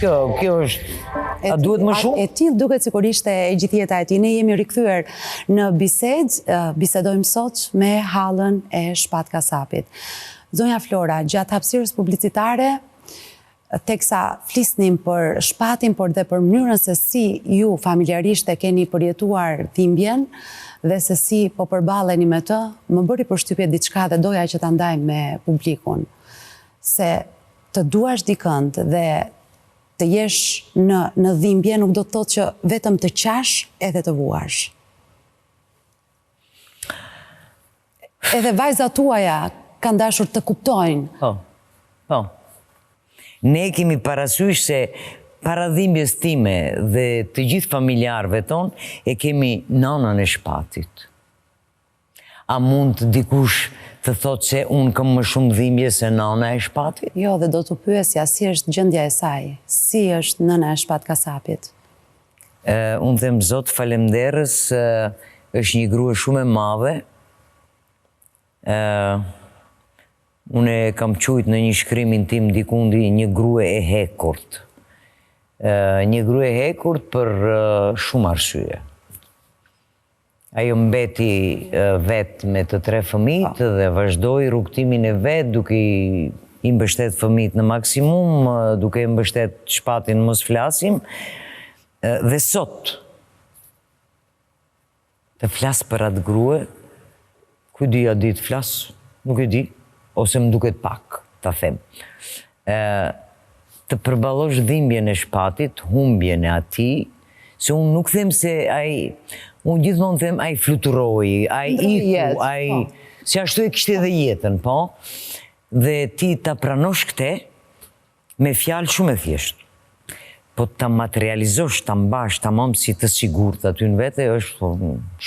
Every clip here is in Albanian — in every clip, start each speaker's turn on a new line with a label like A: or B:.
A: Kjo është... A duhet më shumë?
B: E tillë duket sikur ishte e gjithë jeta e tij. Ne jemi rikthyer në bisedë, bisedojmë sot me Hallën e Shpat Kasapit. Zonja Flora, gjatë hapësirës publicitare, teksa flisnim për shpatin, por dhe për mënyrën se si ju familjarisht e keni përjetuar dhimbjen dhe se si po përballeni me të, më bëri përshtypje diçka dhe doja që ta ndaj me publikun. Se të duash dikënd dhe të jesh në dhimbje nuk do të thotë që vetëm të qash edhe të vuash. Edhe vajzat tuaja kanë dashur të kuptojnë.
A: Po. Ne kemi parasysh se para dhimbjes time dhe të gjithë familjarëve tonë e kemi nanën e shpatit. A mund dikush të thotë se unë kam më shumë dhimbje se nana e shpatit?
B: Jo, dhe do të pyesja si është gjendja e saj, si është nëna e Shpat Kasapit?
A: Unë them Zot falemderës, është një grua shumë e madhe. Unë kam qujt në një shkrimin tim dikundi një grua e hekurt. Një grua e hekurt për shumë arsye. Ajo mbeti vetë me të 3 fëmijët dhe vazhdoi rrugtimin e vetë duke i mbështet fëmijët në maksimum, duke i mbështet shpatin mos flasim. Dhe sot, të flas për atë grua, ku di a di të flas, nuk e di, ose më duket pak, ta them. Të përballosh dhimbjen e shpatit, humbjen e atij, se unë nuk them se unë gjithmonë them ai fluturoi, ai iku, se ashtu e kishte edhe jetën, po, dhe ti ta pranosh këtë me fjalë shumë e thjeshtë. Po ta materializosh, ta mbash, ta mam si të sigurt aty në vete, është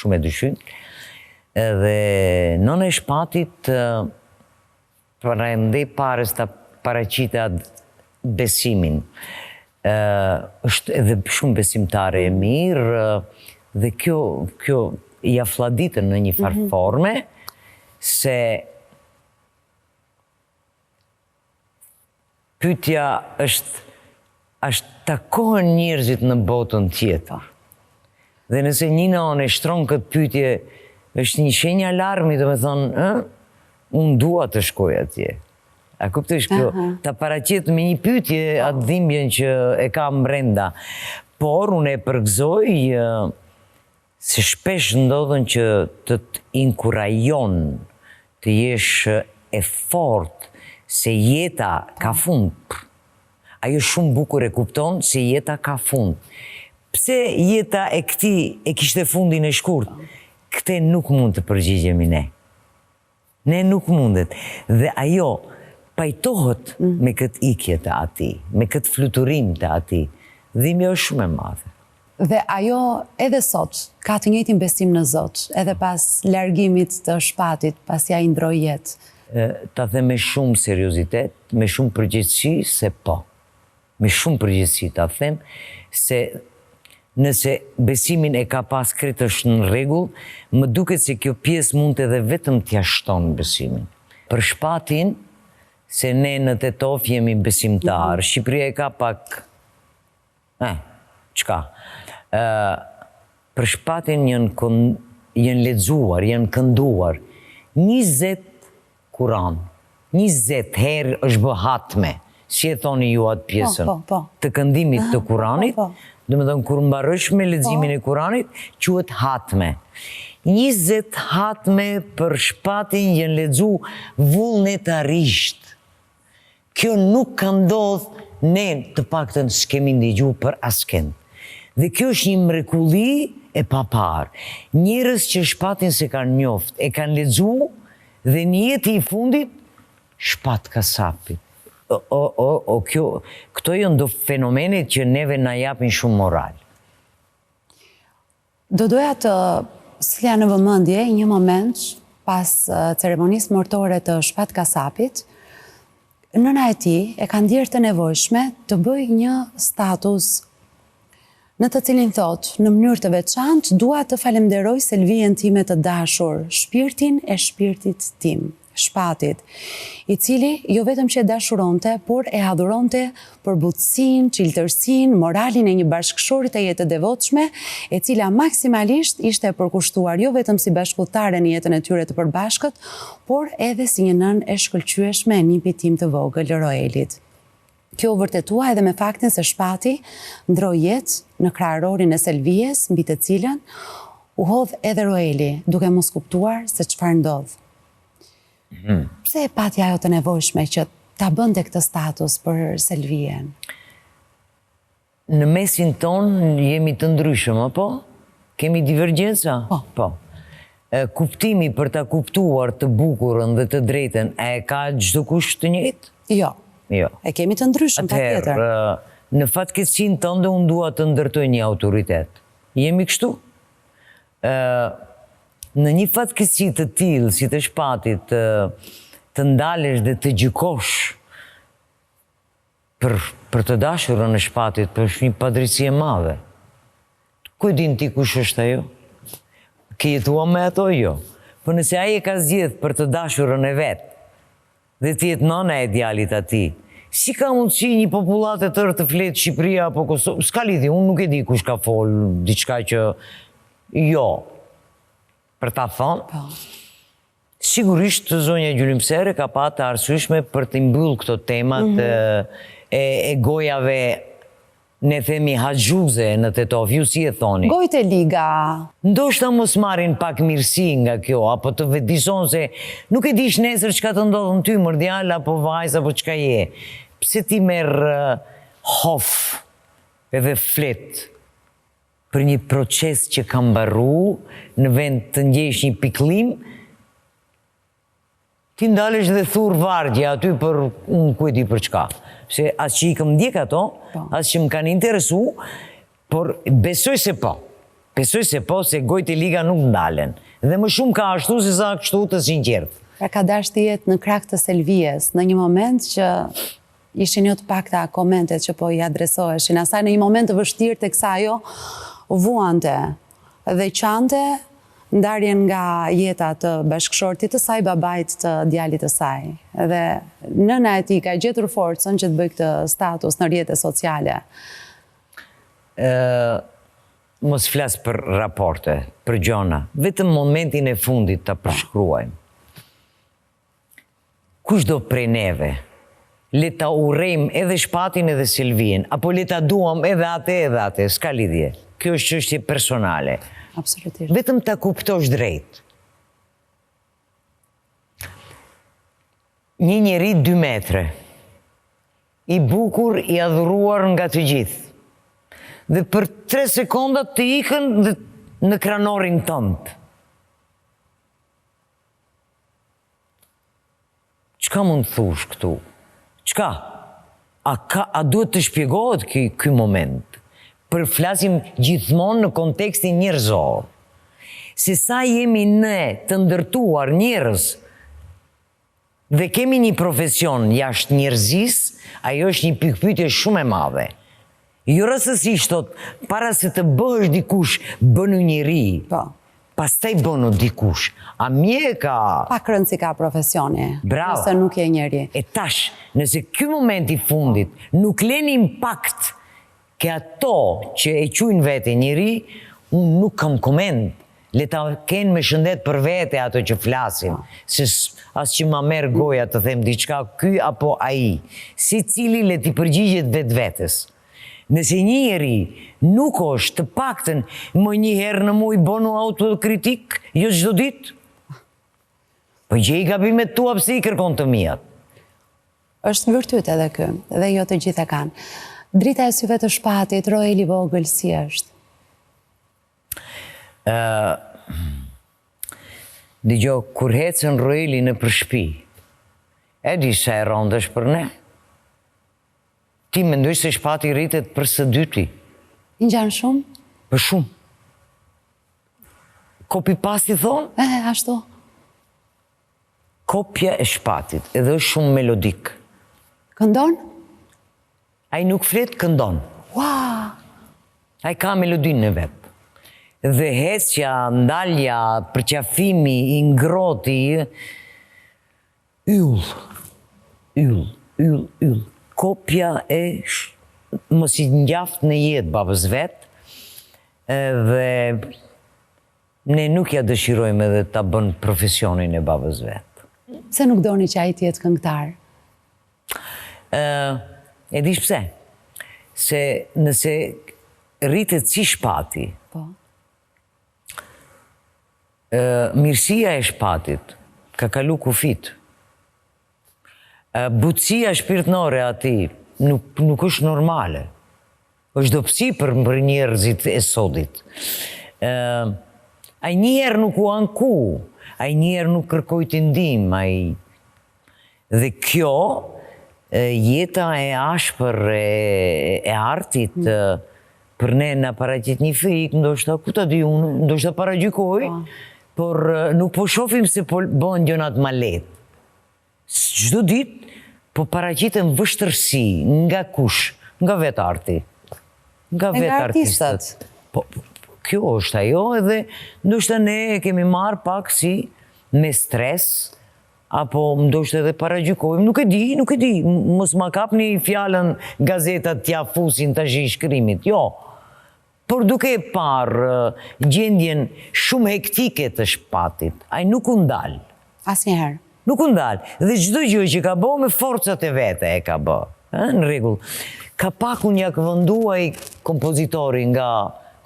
A: shumë e dyshynt. Edhe nëna e shpatit ndej parës ta paraqite atë besimin. Është edhe shumë besimtare e mirë, dhe kjo ja fladitën në një farë forme, se pyetja është takohen njerëzit në botën tjetër. Dhe nëse një nënë e shtron këtë pyetje, është një shenjë alarmi, do me thonë, unë dua të shkoj atje. A kuptosh kjo? Ta paraqet me një pyetje atë dhimbjen që e kam brenda. Por unë e përgëzoj se shpesh ndodhen që të inkurajon të jesh e fortë, se jeta ka fund. Ajo shumë bukur e kupton se jeta ka fund. Pse jeta e këtij e kishte fundin e shkurt? Këte nuk mund të përgjigjemi ne. Ne nuk mundet. Dhe ajo pajtohet me këtë ikje të atij, me këtë fluturim të atij. Dhimbja është shumë e madhe.
B: Dhe ajo edhe sot ka të njëjtin besim në Zot, edhe pas largimit të shpatit, pas ja i ndroi jetë.
A: Ta them me shumë seriozitet, me shumë përgjegjësi se po. Me shumë përgjegjësi ta them se nëse besimin e ka pas krejt është në rregull, më duket se kjo pjesë mund edhe vetëm t'ja shton besimin. Për shpatin, se ne në Tetov jemi besimtar, Shqipëria e ka pak... Qka? Për shpatin janë lexuar, janë kënduar 20 Kuran, 20 herë është bë hatme, si e thoni ju atë pjesën, të këndimit të Kuranit, dhe me thënë kur mbarësh me leximin e Kuranit, quhet hatme. 20 hatme për shpatin janë lexu vullnetarisht. Kjo nuk ka ndodhur, ne të paktën s'kemi ndigju për askënd. Dhe kjo është një mrekulli e paparë. Njerëz që shpatin se kanë njoft, e kanë lexu dhe në jetë i fundit, Shpat Kasapit. Këto janë do fenomenet që neve na japin shumë moral.
B: Doja të s'lja në vëmendje një moment pas ceremonisë mortore të Shpat Kasapit, nëna e tij e ka ndjerë të nevojshme të bëj një status në të cilin thot, në mënyrë të veçantë, dua të falenderoj Selvijen time të dashur, shpirtin e shpirtit tim. shpatit, i cili jo vetëm që e dashuronte, por e adhuronte për butësinë, çiltërsinë, moralin e një bashkëshorit të jetë devotshme, e cila maksimalisht ishte e përkushtuar jo vetëm si bashkëpunëtare në jetën e tyre të përbashkët, por edhe si një nën e shkëlqyeshme e një tim të vogël Roelit. Kjo u vërtetua edhe me faktin se shpati ndroi jetë në kraharorin e Selvijes, mbi të cilën u hodh edhe Roeli, duke mos kuptuar se çfarë ndodh. Pse e pati ajo të nevojshme që ta bënte këtë status për Selvijen?
A: Në mesin ton jemi të ndryshëm, apo? Kemi divergjenca? Po. Kuptimi për ta kuptuar të bukurën dhe të drejten, e ka çdo kush të njëjtë?
B: Jo. E kemi të ndryshëm, patjetër.
A: Në fatkeqësinë tënde unë dua të ndërtoj një autoritet. Jemi kështu? Në një fatkeqësi të tillë si të shpatit, të ndalesh dhe të gjykosh për të dashurën e shpatit, për është një padrejtësi e madhe. Ku e din ti kush është ajo? Ke jetuar me ato jo? Po nëse ai e ka zgjedhur për të dashurën e vet, dhe ti jetë nëna e djalit atij, si ka mundësi një popullat e tërë të fletë Shqipëria apo Kosovë? S'ka lidhje, unë nuk e di kush ka folë diçka që jo, për ta thonë. Sigurisht zonja Gjullimsere ka patë të arsyeshme për të mbyllë këto temat e gojave, ne themi haxhuze në Tetov, ju si e thoni?
B: Gojtë e liga.
A: Ndoshta mos marrin pak mirësi nga kjo, apo të vetëdijson se nuk e dish nesër çka të ndodh në ty, mërdial apo vajzë apo çka je. Pse ti merr hof edhe flet për një proces që ka mbarru, në vend të ndjesh një pikëllim, ti ndalesh dhe thur vargje aty për unë ku e di për çka. Se as që i këm ndjek ato, as që më kanë interesu, por besoj se po. Besoj se po, se gojtë e liga nuk ndalen. Dhe më shumë ka ashtu se sa kështu të sinqert.
B: Pra ka dash të jetë në krah të Selvijes, në një moment që ishin jo të pakta komentet që po i adresoheshin. Asaj në një moment të vështirë tek ajo vuante dhe qante ndarjen nga jeta të bashkëshortit të saj, babait të djalit të saj. Dhe nëna e tij ka gjetur forcën që të bëjë këtë status në rrjete sociale.
A: Mos flas për raporte, për gjona, vetëm momentin e fundit ta përshkruajmë. Kushdo prej neve, le ta urrejmë edhe shpatin edhe Selvijen, apo le ta duam edhe atë, s'ka lidhje. Kjo është çështje personale.
B: Absolutisht.
A: Vetëm ta kuptosh drejt. Një njeri 2 metre, i bukur, i adhuruar nga të gjithë, dhe për 3 sekonda të ikën në kranorin tënd. Çka mund të thush këtu? Çka? A duhet të shpjegohet ky moment? Për flasim gjithmonë në kontekstin njerëzor. Se sa jemi ne të ndërtuar njerëz dhe kemi një profesion jashtë njerëzisë, ajo është një pikpyetje shumë e madhe. Jo rastësisht thot, para se të bëhesh dikush, bënu njeri.
B: Po.
A: Pastaj bënu dikush. A mje ka...
B: Pak rëndësi ka profesioni.
A: Bravo.
B: Nëse nuk je njeri.
A: E tash, nëse ky moment i fundit nuk leni impakt ke ato që e quajnë vete njeri, unë nuk kam koment. Le ta kenë me shëndet për vete ato që flasin. Se as që ma merr goja të them diçka ky apo ai. Secili le t'i përgjigjet vetvetes. Nëse një njeri nuk është të paktën më një herë në muaj bënu autokritik, jo çdo ditë. Po gjej gabimet tua pse i kërkon të mijat.
B: Është vërtet edhe ky, dhe jo të gjitha kanë. Drita e syve të shpatit, Roeli vogël si është?
A: Dëgjoj, kur hecën Roeli në për shtëpi, e di sa e rëndë është për ne. Ti mendoj se shpati rritet për së dyti.
B: I ngjan shumë?
A: Për shumë. Copy paste i thonë?
B: Ashtu.
A: Kopja e shpatit, edhe është shumë melodik.
B: Këndon?
A: Ai nuk flet, këndon.
B: Wow!
A: Ai ka melodinë në vet. Dhe hecja, ndalja, përqafimi, i ngroti, Yll. Kopja e mos i ngjaft në jetë babës vetë, dhe ne nuk ja dëshirojmë edhe ta bën profesionin e babës vetë.
B: Se nuk doni që ai të jetë këngëtar?
A: E dish pse? Se nëse rritet si shpati,
B: Po.
A: Mirësia e shpatit ka kalu kufit. Butësia shpirtnore ati nuk është normale. është dopsi për njerëzit e sodit. Ai njerë nuk u anku, ai njerë nuk kërkoj të ndim, dhe kjo, jeta e ashpër e artit, për ne në paraqit një frikë, ndoshta ku ta di unë, ndoshta paragjykoj, por nuk po shofim se po bën gjonat ma letë. Çdo ditë po paraqiten vështërsi, nga kush? Nga vetë arti. Nga vetë artistët. Kjo është ajo, edhe ndoshta ne kemi marrë pak si me stres, apo ndoshta edhe paragjykojmë, nuk e di, mos ma kapni fjalën gazetat t'ja fusin tash i shkrimit, jo. Por duke e parë gjendjen shumë hektike të shpatit, ai nuk u ndal.
B: Asnjëherë.
A: Nuk u ndal. Dhe çdo gjë që ka bë me forcat e vete e ka bë. Në rregull. Ka pak unë ja këvënduaj kompozitori nga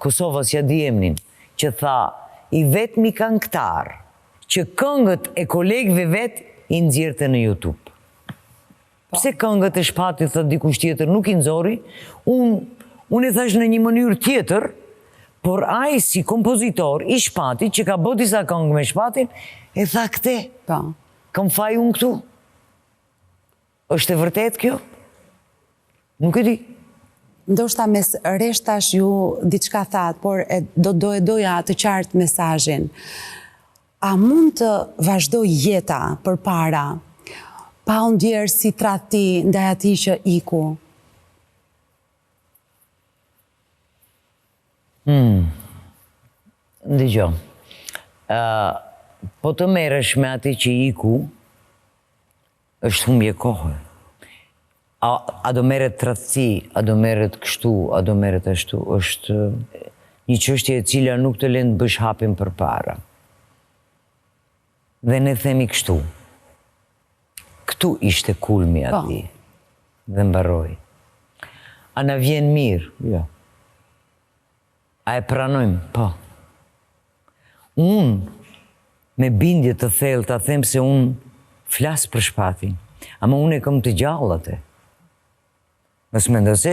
A: Kosova si di emnin, që tha, i vetmi këngëtar që këngët e kolegëve vet i nxjerrte në YouTube. Pse këngët e shpatit, thot dikush tjetër, nuk i nxori, unë e thash në një mënyrë tjetër, por ai si kompozitor i shpatit, që ka bë disa këngë me shpatin, e tha këte, kam faj unë këtu. Është e vërtet kjo? Nuk e di.
B: Ndoshta mes reshtash ju diçka thatë, por do e doja të qartë mesazhin. A mund të vazhdoj jeta përpara, pa u ndjerë si tradhti ndaj atij që iku?
A: Dëgjoj. Po të merresh me ati që iku, është humbje kohë. A do merret tradhti, a do merret kështu, a do merret ashtu, është një çështje e cila nuk të lën të bësh hapin përpara. Dhe ne themi kështu. Këtu ishte kulmi ati. Dhe mbaroi. A na vjen mirë? Jo. A e pranojmë? Po. Unë, me bindje të thellë, ta them se unë flas për shpatin, ama unë e kam të gjallate. Mos mendo se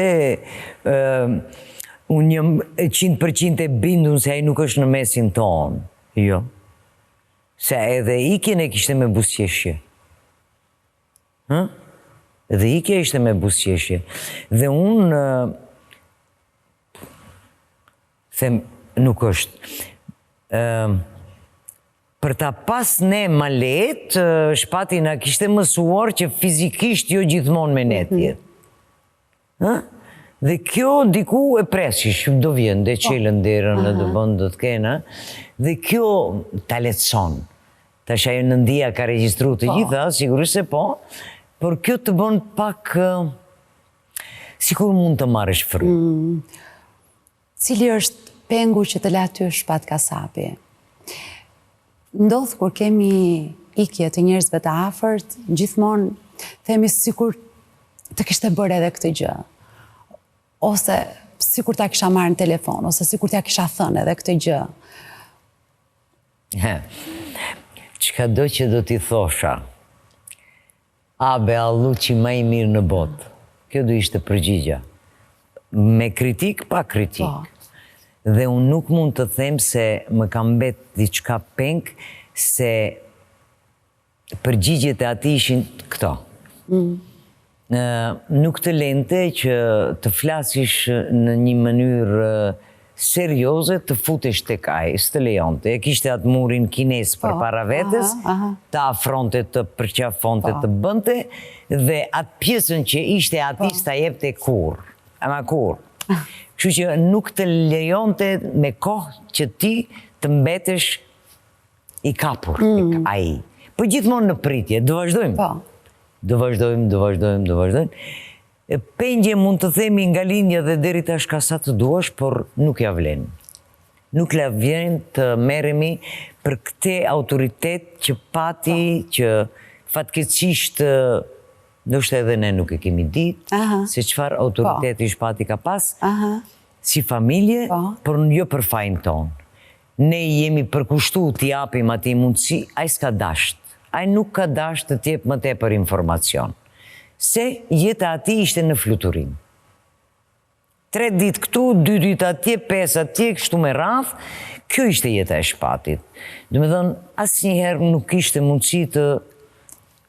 A: unë jam 100% e bindun se ai nuk është në mesin tonë. Jo. Se edhe ikjen e kishte me buzëqeshje. Edhe ikja ishte me buzëqeshje. Dhe unë them, nuk është. Për ta pas ne ma letë, shpati na kishte mësuar që fizikisht jo gjithmonë me ne tjetë. Dhe kjo diku e preshish, do vjen, dhe qelën derën në do bënd do të kena, dhe kjo ta letëson. Tash ajo nëndia ka regjistru të gjitha, sigurisht se po, por kjo të bën pak, sikur mund të marrësh fry.
B: Cili është pengu që të la ty shpat kasapi? Ndodh kur kemi ikje të njerëzve të afërt, gjithmonë themi sikur të kishte bërë edhe këtë gjë. Ose sikur ta kisha marrë në telefon, ose sikur ta kisha thënë edhe këtë gjë.
A: Çka do që do t'i thosha? Abe Alluçi më i mirë në botë. Kjo do ishte përgjigja. Me kritik, pa kritik. Dhe unë nuk mund të them se më kam bet diçka peng, se përgjigjet e ati ishin këto. Nuk të lente që të flasish në një mënyrë serioze, të futesh tek ai, s'të lejonte. E kishte atë murin kines për para vetes, të afronte, të përqafonte, të bënte, dhe atë pjesën që ishte ati s'ta jepte kur. Ama kur. Kështu që nuk të lejonte me kohë që ti të mbetesh i kapur tek ai. Po gjithmonë në pritje, do vazhdojmë.
B: Po.
A: Do vazhdojmë. Pengje mund të themi nga lindja dhe deri tash ka sa të duash, por nuk ja vlen. Nuk la vjen të merremi për këtë autoritet që pati, që fatkeqësisht ndoshta edhe ne nuk e kemi ditë, se çfarë autoriteti shpati ka pas, si familje, por jo për fajin ton. Ne jemi përkushtu t'i japim ati mundësi, ai s'ka dasht. Ai nuk ka dasht të t'jep më tepër informacion. Se jeta ati ishte në fluturim. 3 ditë këtu, 2 ditë atje, 5 atje, kështu me radh, kjo ishte jeta e shpatit. Do me thënë, asnjëherë nuk ishte mundësi të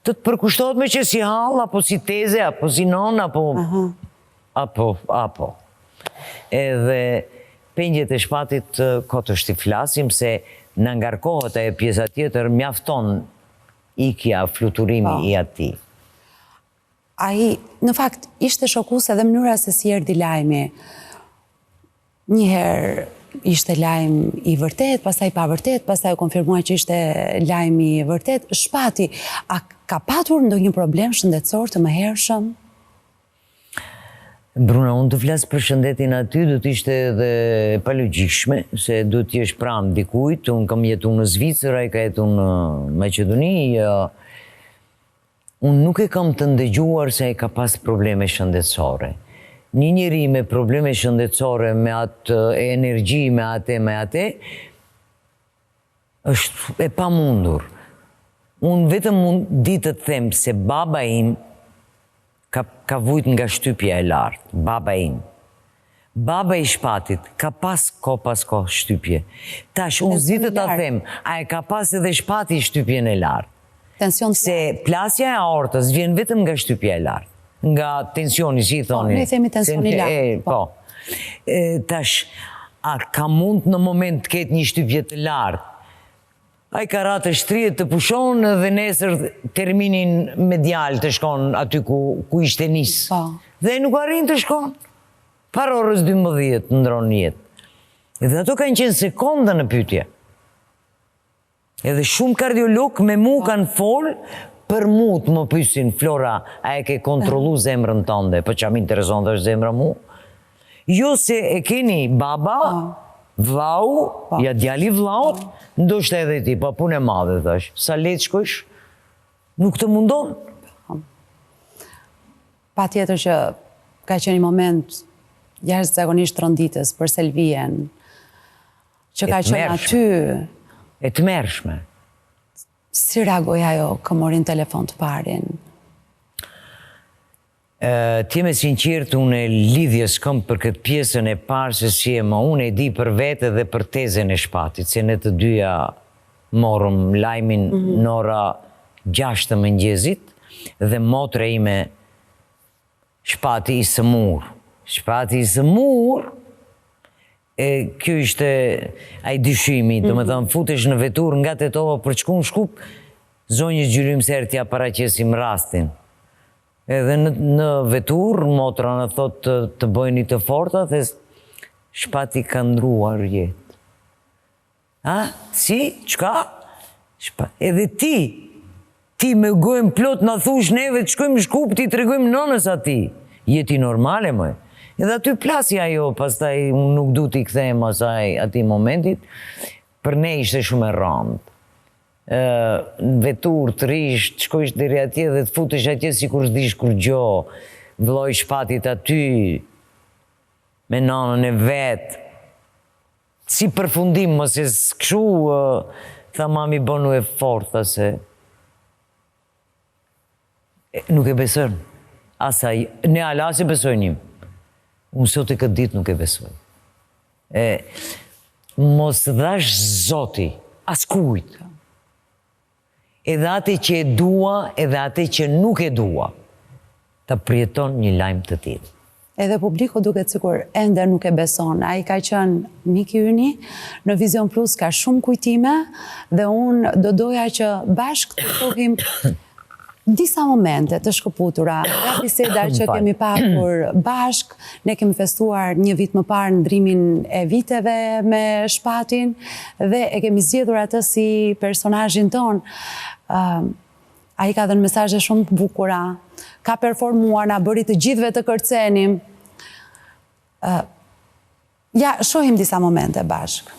A: të përkushtohet me që si hall, apo si teze, apo si non, apo. Edhe pengjet e shpatit kot është i flasim, se në ngarkohet e pjesa tjetër, mjafton ikja, fluturimi i ati.
B: Ai, në fakt, ishte shokues edhe mënyra se si erdhi lajmi. Njëherë ishte lajm i vërtet, pastaj pa vërtet, pastaj u konfirmua që ishte lajm i vërtet. Shpati, a ka patur ndonjë problem shëndetësor të mëhershëm?
A: Bruna, unë të flasë për shëndetin aty, do t'ishte edhe palogjikshme, se do t'jesh pranë dikujt, unë kam jetu në Zvicër, ai ka jetu në Maqedoni, unë nuk e kam të ndëgjuar se ai ka pas probleme shëndetësore. Një njeri me probleme shëndetësore, me atë energji, me atë, është e pa mundur. Unë vetëm mund ditë të them se baba im ka vujt nga shtypja e lartë, baba im. Baba i shpatit ka pas ko shtypje. Tash, unë zditë të them, a e ka pas edhe shpati shtypjen e lartë. Se plasja e aortës vjen vetëm nga shtypja e lartë. Nga tensioni, si i thoni.
B: Ne themi tensioni lartë.
A: Po. Tash, a ka mund në moment të ketë një shtypje të lartë? A i ka ratë shtrijet të pushon dhe nesër terminin medial të shkon aty ku ishte nisë. Dhe nuk arrin të shkon. Par orës 12 në ndronë jetë. Edhe ato kanë qenë sekonda në pytje. Edhe shumë kardiolog me mu kanë folë për mu të më pysin, Flora, a e ke kontrolu zemrën tënde, për që am intereson të është zemrë mu? Jo se e keni baba, vlau, ja djali vlaut, ndoshta edhe ti, pa punë e madhe, thash. Sa letë shkosh, nuk të mundon.
B: Pa tjetër që ka qenë një moment jashtëzakonisht rënditës për Selvien, që ka qenë aty.
A: E të mërshme.
B: Si reagoj ajo kë morin telefon të parin?
A: Ti me sinqert, unë e lidhjes kam për këtë pjesën e parë se si e ma unë e di për vete dhe për tezën e shpatit, se ne të dyja morëm lajmin në ora 6 të mëngjezit dhe motre ime shpati i sëmur. Shpati i sëmur, kjo ishte ai dyshimi, do me thënë futesh në vetur nga Tetova për qku në Shkup, zonjës gjyrimser t'ja paraqesim rastin. Edhe në vetur, motra në thot të bëjni të forta, dhe shpati ka ndruar jetë. Si? Qka? Edhe ti me gojmë plot në thush neve të shkojmë Shkup, ti të regojmë nënës ati. Jeti normale, mëj. Edhe aty plasja jo, pastaj unë nuk du t'i kthejmë asaj ati momentit, për ne ishte shumë e rëndë. Në vetur, të rish, të shkojsh deri atje dhe të futesh atje si kur s'dish kur gjo, vlloj shpatit aty, me nanën e vetë. Si përfundim, mëse s'kshu, tha mami bënu e forta se... Nuk e besën. Asaj, ne ala se besojnim. Unë sot e këtë ditë nuk e besoj. Mos dhash Zoti, as kujt. Edhe ate që e dua, edhe ate që nuk e dua, ta përjeton një lajm të tillë.
B: Edhe publiku duket sikur ende nuk e beson. Ai ka qenë mik i yni, në Vision Plus ka shumë kujtime dhe unë do doja që bashkë të shohim disa momente të shkëputura, nga biseda që kemi pasur bashk, ne kemi festuar një vit më parë ndrimin e viteve me Shpatin dhe e kemi zgjedhur atë si personazhin ton. Ai ka dhënë mesazhe shumë të bukura, ka performuar, na bëri të gjithëve të kërcenim. Ja, shohim disa momente bashk.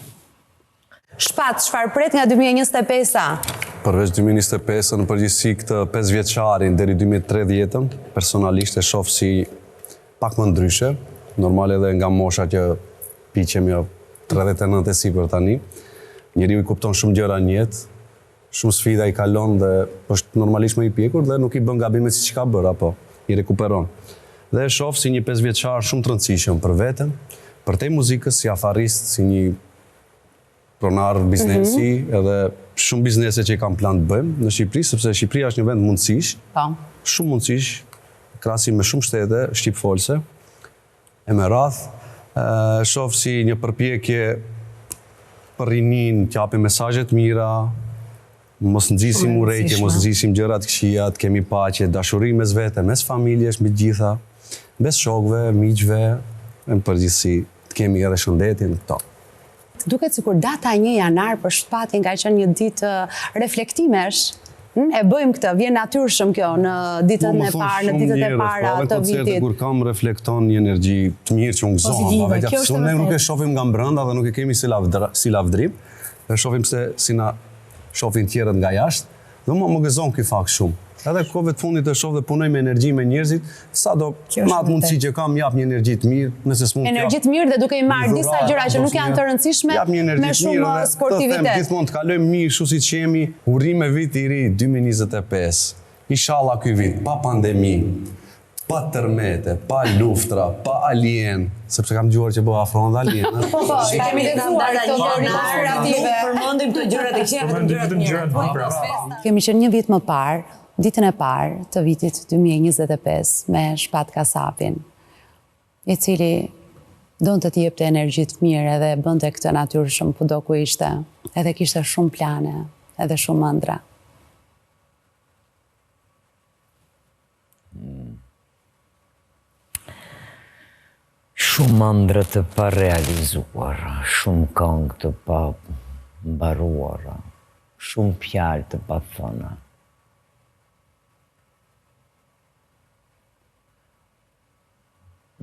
B: Shpat, çfarë pret nga 2025-a?
C: Përveç 2025 në përgjithësi këtë 5 vjeçarin deri 2030, personalisht e shoh si pak më ndryshe, normal edhe nga mosha që piqem jo 39 e sipër tani. Njeriu i kupton shumë gjëra në jetë, shumë sfida i kalon dhe është normalisht më i pjekur dhe nuk i bën gabime siç ka bërë apo i rekuperon. Dhe e shoh si një 5 vjeçar shumë të rëndësishëm për veten, për te muzikës si afarist, si një pronar biznesi, edhe shumë biznese që i kam plan të bëjmë në Shqipëri, sepse Shqipëria është një vend mundësish, shumë mundësish, krahasim me shumë shtete shqipfolse, e me radh, shoh si një përpjekje për rinin, që japim mesazhe të mira, mos nxisim urrejtje, mos nxisim gjëra të këqija, të kemi paqe, dashuri mes vete, mes familjesh, me gjitha, mes shokëve, miqve, në përgjithësi të kemi edhe shëndetin këto.
B: Duket sikur data 1 janar për Shpatin ka qenë një ditë reflektimesh. E bëjmë këtë, vjen natyrshëm kjo në ditën e parë, në ditët e para të vitit.
C: Kur kam reflekton një energji të mirë që unë gëzohem, ne nuk e shohim nga brenda dhe nuk e kemi si lavdrim, e shohim se si na shohin tjerët nga jashtë, dhe më gëzon ky fakt shumë. Edhe kohëve të fundit të shoh dhe punoj me energji me njerëzit, sado me atë mundësi që kam jap një energji të mirë, nëse s'mund.
B: Energji të mirë dhe duke i marrë disa gjëra që nuk janë të rëndësishme me shumë sportivitet.
C: Gjithmonë të kalojmë mirë, kështu siç jemi, urime vit i ri 2025. Inshallah ky vit pa pandemi, pa tërmete, pa luftra, pa alien, sepse kam dëgjuar që bëu afron dhe alien.
B: Po, kemi lexuar këto narrative.
A: Përmendim këto gjëra të këqija vetëm gjëra të mira.
B: Kemi qenë një vit më parë, ditën e parë të vitit 2025 me Shpat Kasapin, i cili donte të jepte energji të mirë edhe bënte këtë natyrshëm kudo ku ishte, edhe kishte shumë plane, edhe shumë ëndra.
A: Shumë ëndra të pa realizuara, shumë këngë të pa mbaruara, shumë fjalë të pa thëna.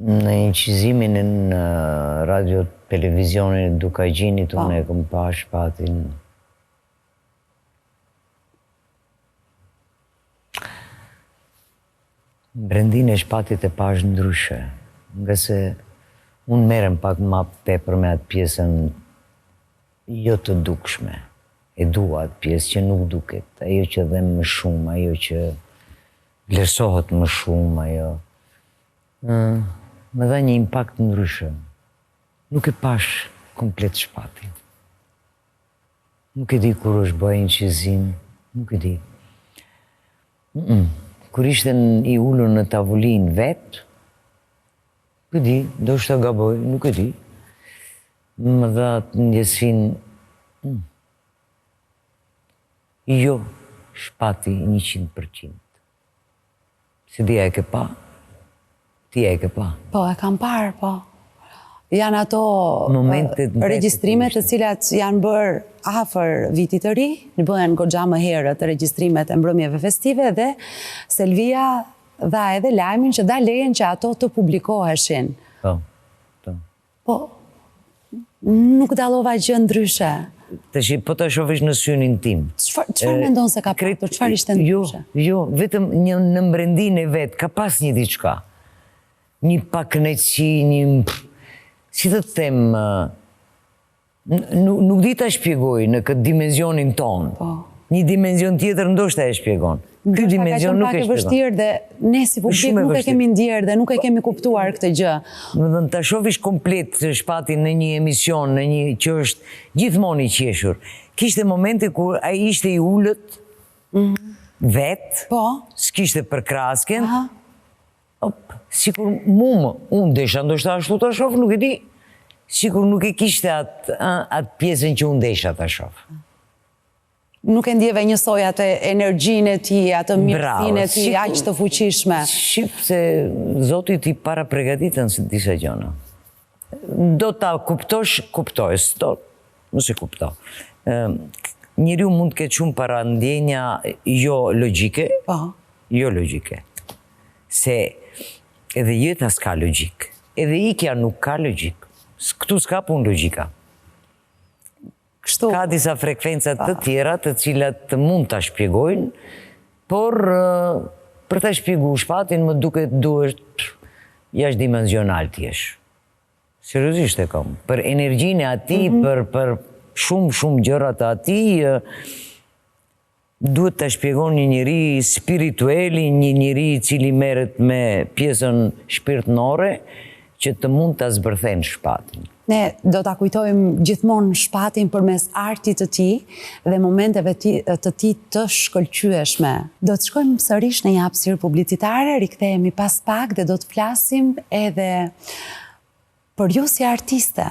A: Në incizimin në radio televizionin Duka Gjinit, unë e kam pa Shpatin. Brendin e Shpatit e pash ndryshe, nga se unë merrem pak më tepër me atë pjesën jo të dukshme. E dua atë pjesë që nuk duket, ajo që dhem më shumë, ajo që vlerësohet më shumë, ajo. Më dha një impakt ndryshe. Nuk e pash komplet Shpatin. Nuk e di kur është bëj incizim, nuk e di. Kur ishte i ulur në tavolinë vet, nuk e di, ndoshta gaboj, nuk e di. Më dha ndjesinë jo Shpati 100%. Se dia e ke pa? Ti e ke pa?
B: Po, e kam parë, po. Janë ato regjistrimet të cilat janë bërë afër vitit të ri, në bëhen goxha më herët të regjistrimet e mbrëmjeve festive dhe Selvia dha edhe lajmin që dha lejen që ato të publikoheshin.
A: Po.
B: Po, nuk dallova gjë ndryshe.
A: Tash po ta shohësh në synin tim.
B: Çfarë mendon se ka patur? Çfarë ishte ndryshe?
A: Jo, vetëm në mbrendinë e vet ka pas një diçka. Një pakënaqësi, si të them, nuk di ta shpjegoj në këtë dimenzionin tonë. Një dimenzion tjetër ndoshta e shpjegon. Ky dimenzion nuk e shpjegon. Ka qenë pak e vështirë dhe ne si publik nuk e kemi ndjerë dhe nuk e kemi kuptuar këtë gjë. Do të ta shohësh komplet Shpatin në një emision, në një që është gjithmonë i qeshur. Kishte momente kur ai ishte i ulët vet, s'kishte përkrasken. Sikur unë desha ndoshta ashtu ta shoh, nuk e di. Sikur nuk e kishte atë pjesën që unë desha ta shoh.
B: nuk e ndjeve njësoj atë energjinë e ti, atë mirësinë e ti, aq të fuqishme.
A: Shqip se Zoti ti para pregaditën se disa gjëna. Do ta kuptosh, kuptoj, mos e kupto. Njeriu mund të ketë shumë para ndjenja jo logjike, jo logjike. Se edhe jeta s'ka logjik, edhe ikja nuk ka logjik. Këtu s'ka punë logjika. Ka disa frekvencat të tjera të cilat mund të shpjegojnë, por për të shpjegu shpatin më duket duhet jashtë dimensional t'jesh. Seriozisht e kam. Për energjinë e ati, për shumë gjërat e ati, duhet të shpjegon një njëri spiritueli, një njëri cili merret me pjesën shpirtnore, që të mund të zbërthen shpatin.
B: Ne do të kujtojmë gjithmonë shpatin përmes artit të ti dhe momenteve të ti të shkëlqyeshme. Do të shkojmë sërish në një hapësirë publicitare, rikthehemi pas pak dhe do të flasim edhe për ju si artiste.